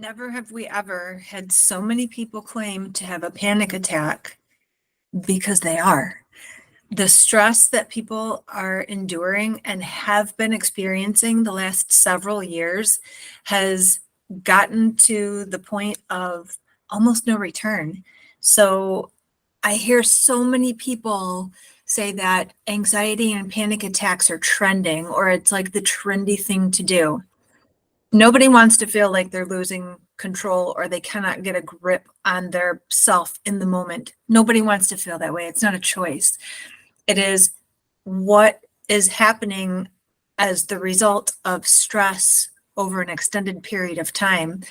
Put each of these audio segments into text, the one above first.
Never have we ever had so many people claim to have a panic attack because they are. The stress that people are enduring and have been experiencing the last several years has gotten to the point of almost no return. So I hear so many people say that anxiety and panic attacks are trending, or it's like the trendy thing to do. Nobody wants to feel like they're losing control or they cannot get a grip on their self in the moment. Nobody wants to feel that way. It's not a choice. It is what is happening as the result of stress over an extended period of time.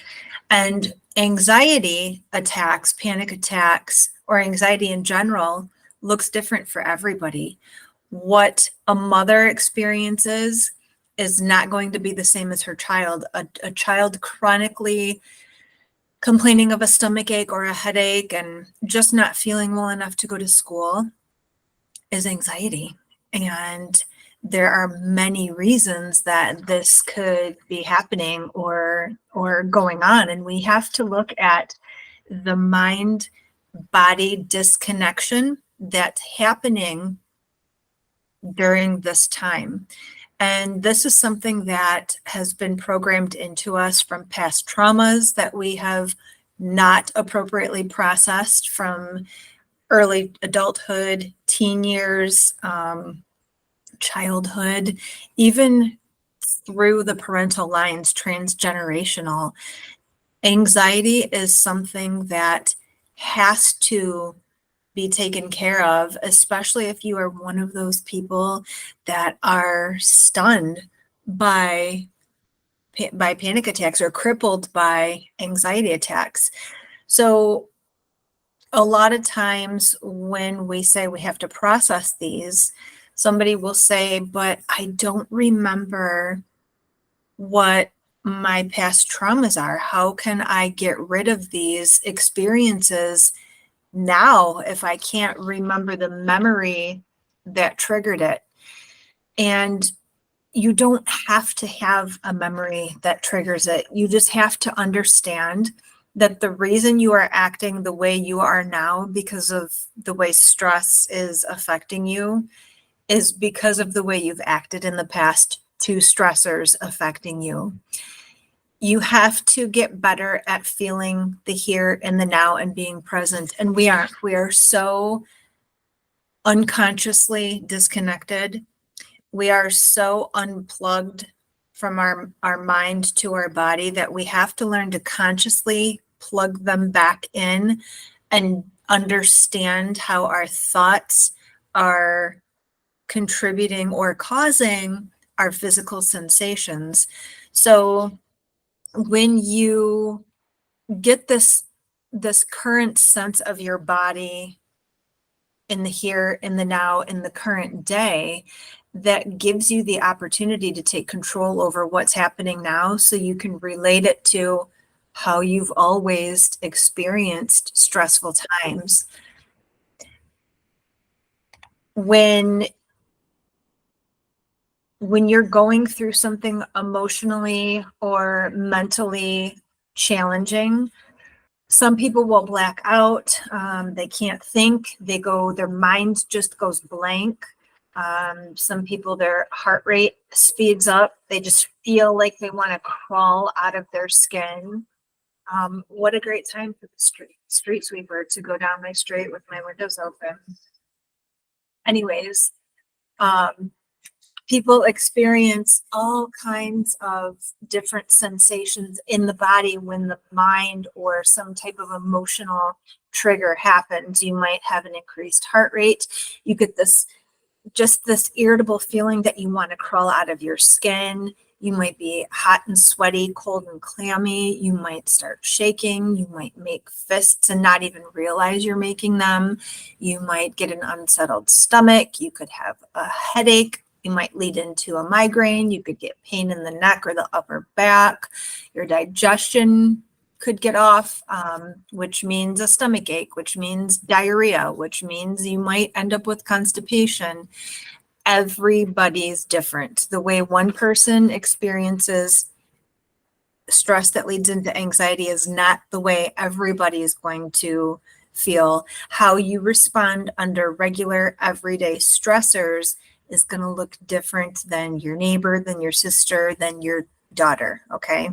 And anxiety attacks, panic attacks, or anxiety in general looks different for everybody. What a mother experiences is not going to be the same as her child. A child chronically complaining of a stomach ache or a headache and just not feeling well enough to go to school is anxiety. And there are many reasons that this could be happening or going on. And we have to look at the mind body disconnection that's happening during this time. And this is something that has been programmed into us from past traumas that we have not appropriately processed from early adulthood, teen years, childhood, even through the parental lines, transgenerational. Anxiety is something that has to be taken care of, especially if you are one of those people that are stunned by panic attacks or crippled by anxiety attacks. So a lot of times when we say we have to process these, somebody will say, but I don't remember what my past traumas are. How can I get rid of these experiences now if I can't remember the memory that triggered it? And you don't have to have a memory that triggers it. You just have to understand that the reason you are acting the way you are now because of the way stress is affecting you is because of the way you've acted in the past to stressors affecting you. You have to get better at feeling the here and the now and being present. And we are so unconsciously disconnected. We are so unplugged from our mind to our body that we have to learn to consciously plug them back in and understand how our thoughts are contributing or causing our physical sensations. So when you get this current sense of your body in the here, in the now, in the current day, that gives you the opportunity to take control over what's happening now so you can relate it to how you've always experienced stressful times. When you're going through something emotionally or mentally challenging, some people will black out. They can't think. Their mind just goes blank. Some people, their heart rate speeds up. They just feel like they want to crawl out of their skin. What a great time for the street sweeper to go down my street with my windows open. Anyways, people experience all kinds of different sensations in the body when the mind or some type of emotional trigger happens. You might have an increased heart rate. You get this irritable feeling that you want to crawl out of your skin. You might be hot and sweaty, cold and clammy. You might start shaking. You might make fists and not even realize you're making them. You might get an unsettled stomach. You could have a headache. You might lead into a migraine. You could get pain in the neck or the upper back. Your digestion could get off, which means a stomach ache, which means diarrhea, which means you might end up with constipation. Everybody's different. The way one person experiences stress that leads into anxiety is not the way everybody is going to feel. How you respond under regular everyday stressors is going to look different than your neighbor, than your sister, than your daughter. Okay.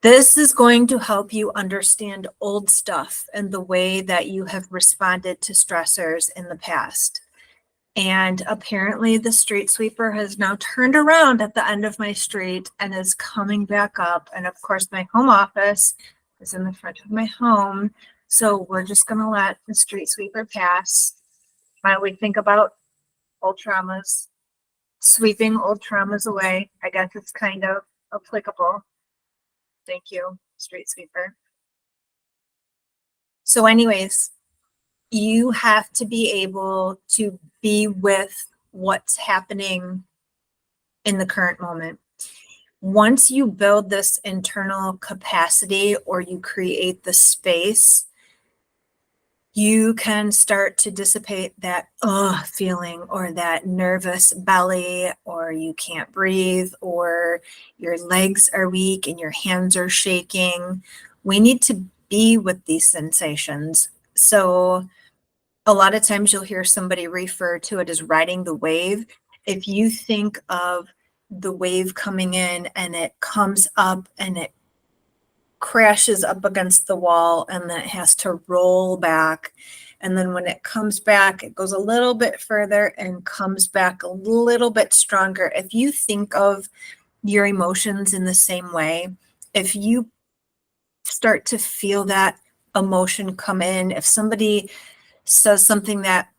This is going to help you understand old stuff and the way that you have responded to stressors in the past. And apparently the street sweeper has now turned around at the end of my street and is coming back up. And of course, my home office is in the front of my home. So we're just going to let the street sweeper pass while we think about old traumas, sweeping old traumas away. I guess it's kind of applicable. Thank you, street sweeper. So anyways, you have to be able to be with what's happening in the current moment. Once you build this internal capacity or you create the space, you can start to dissipate that feeling or that nervous belly, or you can't breathe, or your legs are weak and your hands are shaking. We need to be with these sensations. So a lot of times you'll hear somebody refer to it as riding the wave. If you think of the wave coming in and it comes up and it crashes up against the wall and then it has to roll back. And then when it comes back, it goes a little bit further and comes back a little bit stronger. If you think of your emotions in the same way, if you start to feel that emotion come in, if somebody says something that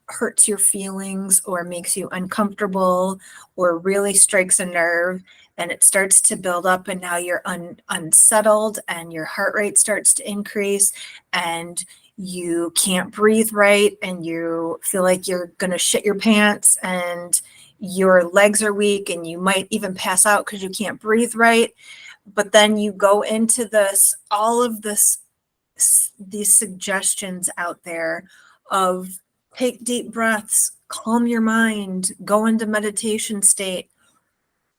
hurts your feelings or makes you uncomfortable or really strikes a nerve, and it starts to build up, and now you're unsettled and your heart rate starts to increase and you can't breathe right and you feel like you're going to shit your pants and your legs are weak and you might even pass out because you can't breathe right. But then you go into this, all of this, these suggestions out there of take deep breaths, calm your mind, go into meditation state.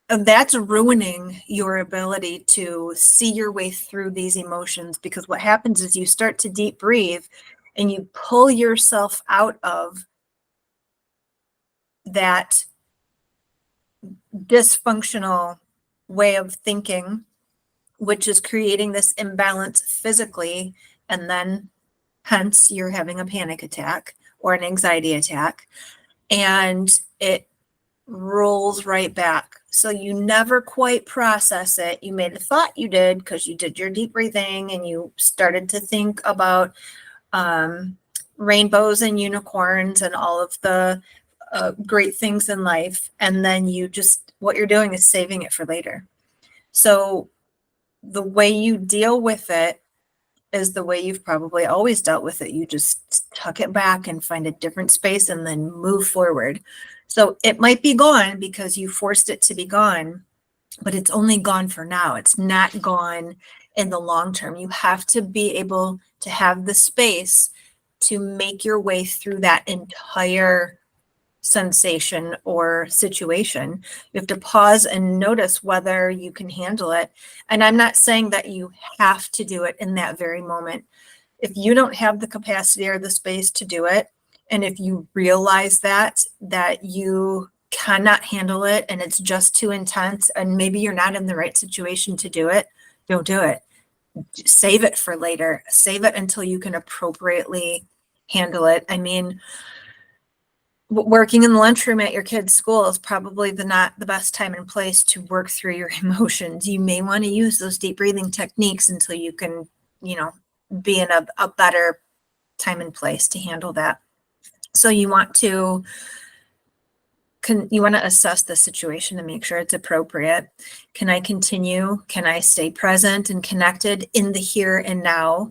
And that's ruining your ability to see your way through these emotions, because what happens is you start to deep breathe and you pull yourself out of that dysfunctional way of thinking, which is creating this imbalance physically. And then hence you're having a panic attack or an anxiety attack, and it rolls right back. So you never quite process it. You made a thought you did because you did your deep breathing and you started to think about rainbows and unicorns and all of the great things in life. And then you just, what you're doing is saving it for later. So the way you deal with it is the way you've probably always dealt with it. You just tuck it back and find a different space and then move forward. So it might be gone because you forced it to be gone, but it's only gone for now. It's not gone in the long term. You have to be able to have the space to make your way through that entire sensation or situation. You have to pause and notice whether you can handle it. And I'm not saying that you have to do it in that very moment. If you don't have the capacity or the space to do it, and if you realize that you cannot handle it and it's just too intense and maybe you're not in the right situation to do it, don't do it. Save it for later. Save it until you can appropriately handle it. I mean, working in the lunchroom at your kid's school is probably not the best time and place to work through your emotions. You may want to use those deep breathing techniques until you can, be in a better time and place to handle that. So you want to assess the situation and make sure it's appropriate. Can I continue? Can I stay present and connected in the here and now?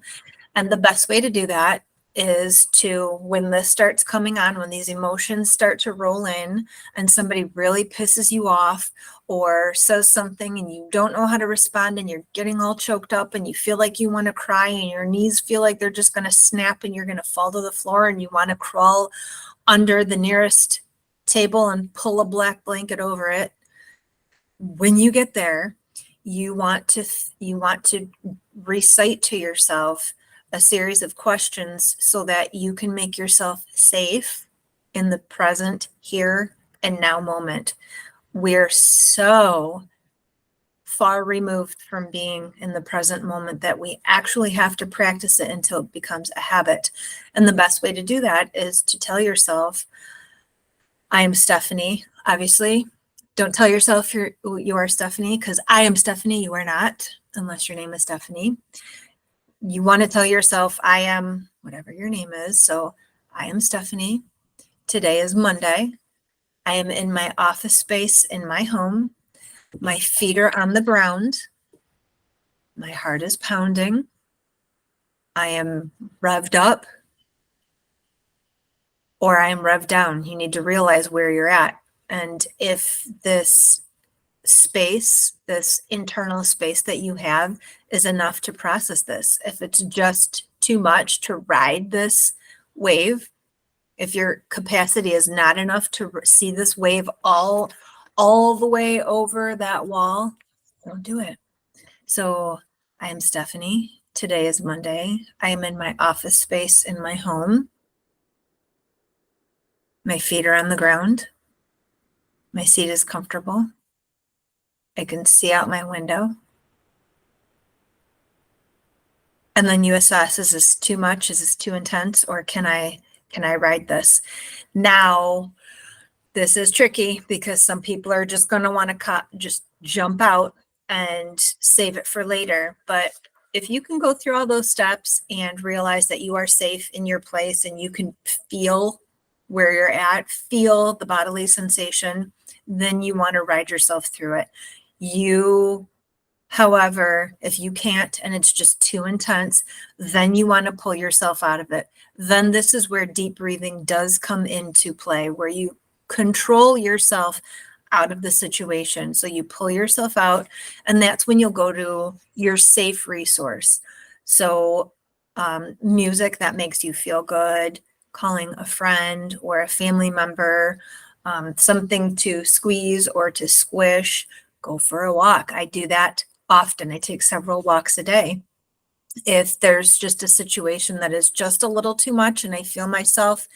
And the best way to do that is to, when this starts coming on, when these emotions start to roll in and somebody really pisses you off or says something and you don't know how to respond and you're getting all choked up and you feel like you want to cry and your knees feel like they're just going to snap and you're going to fall to the floor and you want to crawl under the nearest table and pull a black blanket over it. When you get there, you want to recite to yourself a series of questions so that you can make yourself safe in the present here and now moment. We're so far removed from being in the present moment that we actually have to practice it until it becomes a habit. And the best way to do that is to tell yourself, I am Stephanie. Obviously, don't tell yourself you are Stephanie, because I am Stephanie. You are not, unless your name is Stephanie. You want to tell yourself, I am whatever your name is. So I am Stephanie. Today is Monday. I am in my office space in my home. My feet are on the ground. My heart is pounding. I am revved up, or I am revved down. You need to realize where you're at. And if this space, this internal space that you have is enough to process this, if it's just too much to ride this wave, if your capacity is not enough to see this wave all the way over that wall, don't do it. So I am Stephanie. Today is Monday. I am in my office space in my home. My feet are on the ground. My seat is comfortable. I can see out my window. And then you assess, is this too much? Is this too intense? Or can I ride this? Now, this is tricky because some people are just going to want to just jump out and save it for later. But if you can go through all those steps and realize that you are safe in your place and you can feel where you're at, feel the bodily sensation, then you want to ride yourself through it. However, if you can't and it's just too intense, then you want to pull yourself out of it. Then this is where deep breathing does come into play, where you control yourself out of the situation. So you pull yourself out, and that's when you'll go to your safe resource. So music that makes you feel good, calling a friend or a family member, something to squeeze or to squish, go for a walk. I do that often. I take several walks a day. If there's just a situation that is just a little too much and I feel myself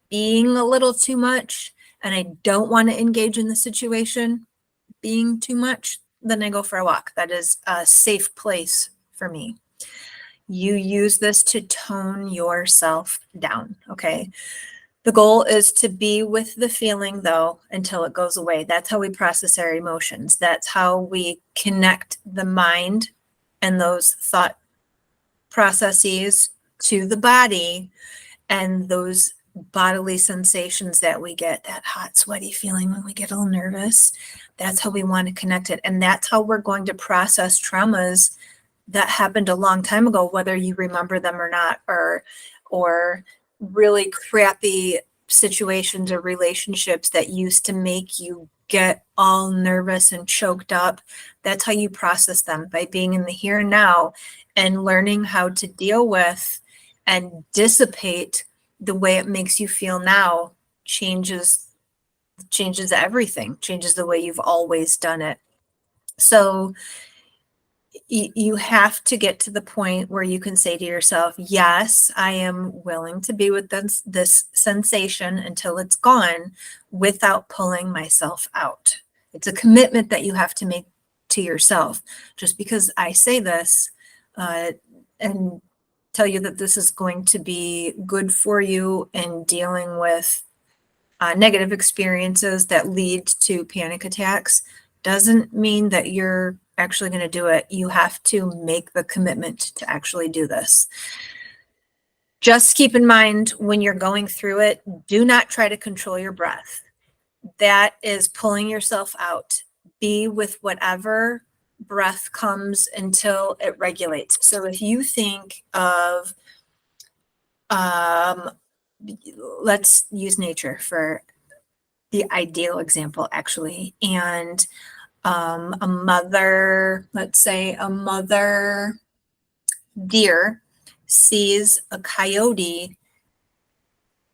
being a little too much and I don't want to engage in the situation being too much, then I go for a walk. That is a safe place for me. You use this to tone yourself down, okay? The goal is to be with the feeling, though, until it goes away. That's how we process our emotions. That's how we connect the mind and those thought processes to the body and those bodily sensations that we get, that hot, sweaty feeling when we get a little nervous. That's how we want to connect it. And that's how we're going to process traumas that happened a long time ago, whether you remember them or not, or really crappy situations or relationships that used to make you get all nervous and choked up. That's how you process them, by being in the here and now and learning how to deal with and dissipate the way it makes you feel now. Changes everything, changes the way you've always done it. So you have to get to the point where you can say to yourself, yes, I am willing to be with this sensation until it's gone without pulling myself out. It's a commitment that you have to make to yourself. Just because I say this and tell you that this is going to be good for you in dealing with negative experiences that lead to panic attacks, doesn't mean that you're actually going to do it. You have to make the commitment to actually do this. Just keep in mind when you're going through it, do not try to control your breath. That is pulling yourself out. Be with whatever breath comes until it regulates. So if you think of, let's use nature for the ideal example, actually. And a mother, let's say a mother deer sees a coyote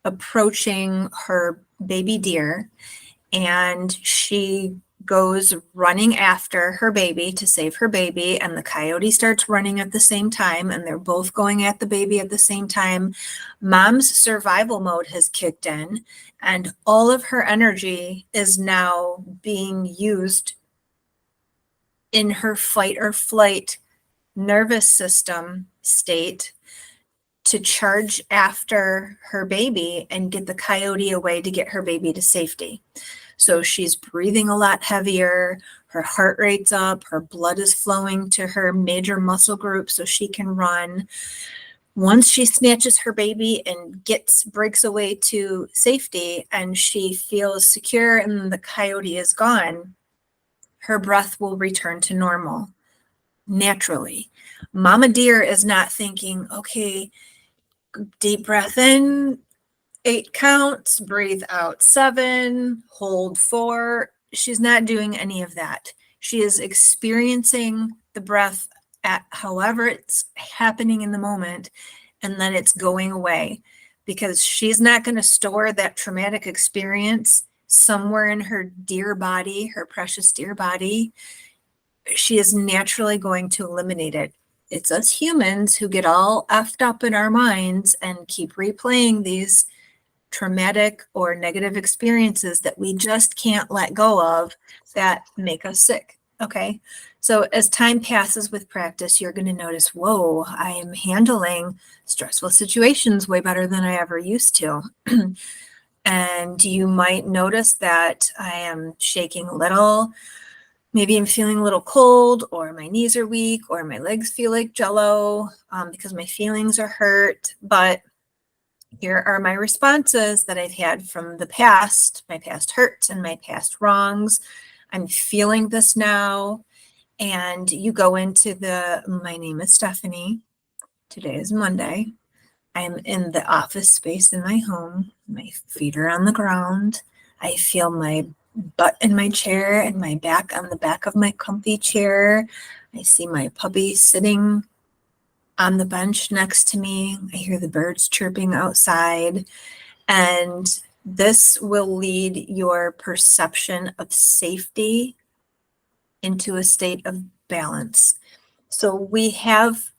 approaching her baby deer, and she goes running after her baby to save her baby, and the coyote starts running at the same time, and they're both going at the baby at the same time. Mom's survival mode has kicked in, and all of her energy is now being used in her fight or flight nervous system state to charge after her baby and get the coyote away to get her baby to safety. So she's breathing a lot heavier, her heart rate's up, her blood is flowing to her major muscle group so she can run. Once she snatches her baby and breaks away to safety and she feels secure and the coyote is gone, her breath will return to normal naturally. Mama deer is not thinking, okay, deep breath in, 8 counts, breathe out 7, hold 4. She's not doing any of that. She is experiencing the breath at however it's happening in the moment, and then it's going away because she's not going to store that traumatic experience somewhere in her dear body, her precious dear body. She is naturally going to eliminate it. It's us humans who get all effed up in our minds and keep replaying these traumatic or negative experiences that we just can't let go of that make us sick. Okay. So as time passes with practice, you're going to notice, whoa, I am handling stressful situations way better than I ever used to. And you might notice that I am shaking a little. Maybe I'm feeling a little cold, or my knees are weak, or my legs feel like jello because my feelings are hurt. But here are my responses that I've had from the past, my past hurts and my past wrongs. I'm feeling this now. And you go into my name is Stephanie. Today is Monday. I'm in the office space in my home. My feet are on the ground. I feel my butt in my chair and my back on the back of my comfy chair. I see my puppy sitting on the bench next to me. I hear the birds chirping outside. And this will lead your perception of safety into a state of balance. So we have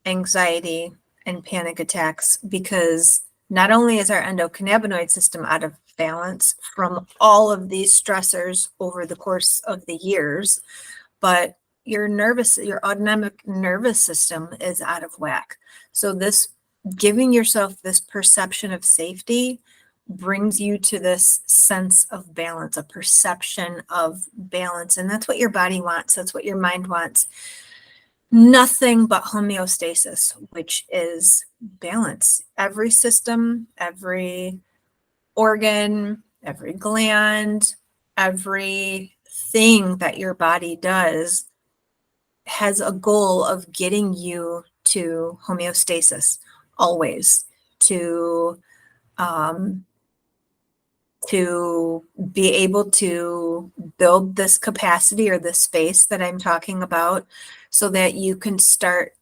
anxiety and panic attacks because not only is our endocannabinoid system out of balance from all of these stressors over the course of the years, but your autonomic nervous system is out of whack. So this giving yourself this perception of safety brings you to this sense of balance, a perception of balance. And that's what your body wants. That's what your mind wants. Nothing but homeostasis, which is balance. Every system, every organ, every gland, everything that your body does has a goal of getting you to homeostasis always, to be able to build this capacity or this space that I'm talking about so that you can start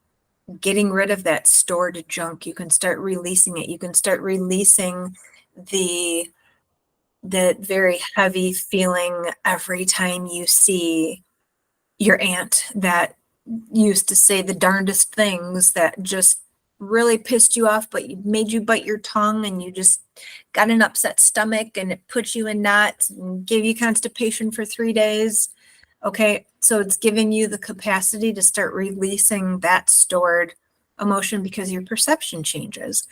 getting rid of that stored junk. You can start releasing it. You can start releasing that very heavy feeling every time you see your aunt that used to say the darndest things that just really pissed you off, but made you bite your tongue and you just got an upset stomach and it put you in knots and gave you constipation for 3 days. Okay, so it's giving you the capacity to start releasing that stored emotion because your perception changes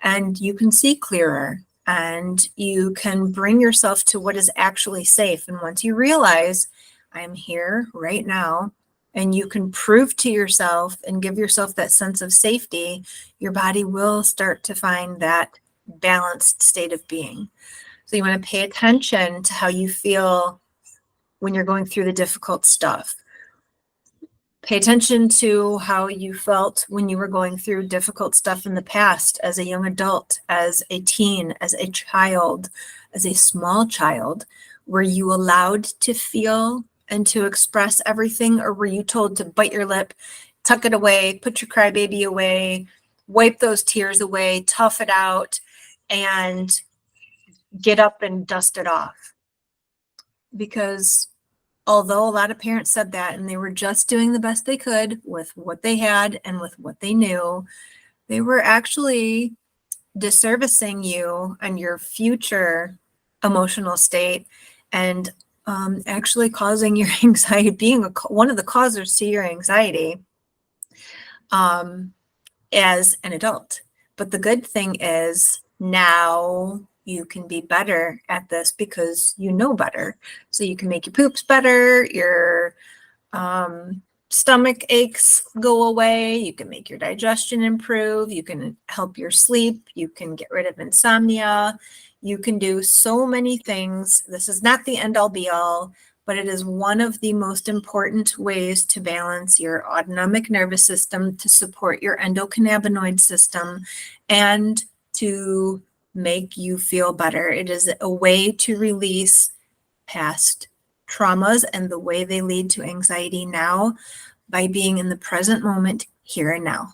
and you can see clearer and you can bring yourself to what is actually safe. And once you realize I'm here right now, and you can prove to yourself and give yourself that sense of safety, your body will start to find that balanced state of being. So you want to pay attention to how you feel when you're going through the difficult stuff. Pay attention to how you felt when you were going through difficult stuff in the past as a young adult, as a teen, as a child, as a small child. Were you allowed to feel and to express everything, or were you told to bite your lip, tuck it away, put your crybaby away, wipe those tears away, tough it out, and get up and dust it off? Because although a lot of parents said that and they were just doing the best they could with what they had and with what they knew, they were actually disservicing you and your future emotional state, and actually causing your anxiety, being one of the causers to your anxiety as an adult. But the good thing is now you can be better at this because you know better. So you can make your poops better, your stomach aches go away, you can make your digestion improve, you can help your sleep, you can get rid of insomnia, you can do so many things. This is not the end all be all, but it is one of the most important ways to balance your autonomic nervous system, to support your endocannabinoid system, and to make you feel better. It is a way to release past traumas and the way they lead to anxiety now by being in the present moment, here and now.